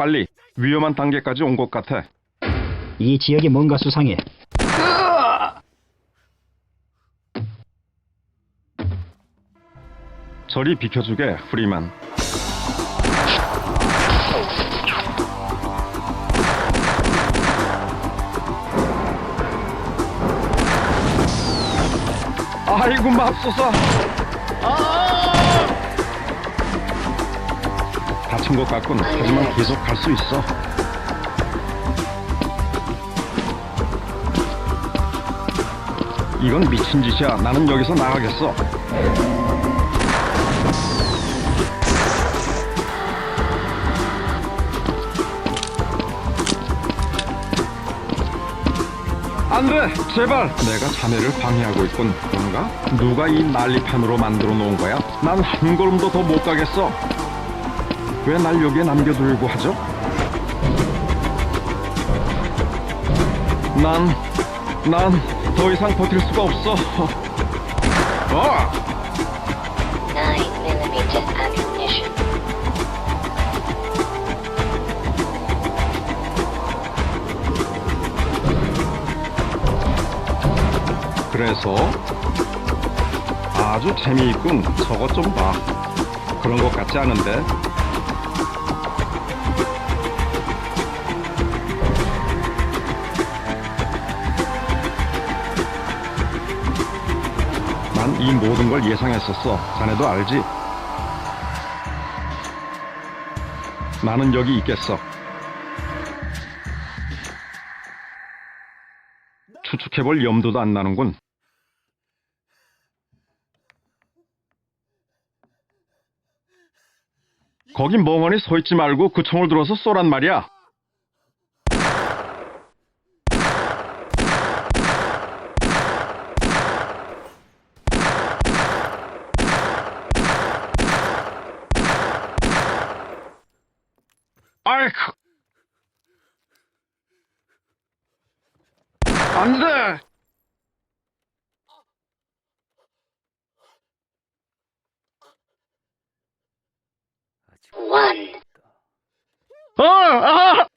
빨리. 위험한 단계까지 온 것 같아. 이 지역이 뭔가 수상해. 저리 비켜주게, 프리만. 아이고, 맙소사. 다친 것 같군. 하지만 계속 갈 수 있어. 이건 미친 짓이야. 나는 여기서 나가겠어. 안 돼! 제발! 내가 자네를 방해하고 있군. 그런가? 누가 이 난리판으로 만들어 놓은 거야? 난 한 걸음도 더 못 가겠어. 왜 날 여기에 남겨두려고 하죠? 난 더 이상 버틸 수가 없어. 9mm ammunition. 그래서 아주 재미있군. 저것 좀 봐. 그런 것 같지 않은데? 난 이 모든 걸 예상했었어. 자네도 알지? 나는 여기 있겠어. 추측해볼 염도도 안 나는군. 거기 멍하니 서 있지 말고 그 총을 들어서 쏘란 말이야. 아이쿠. 안 돼! One. 아!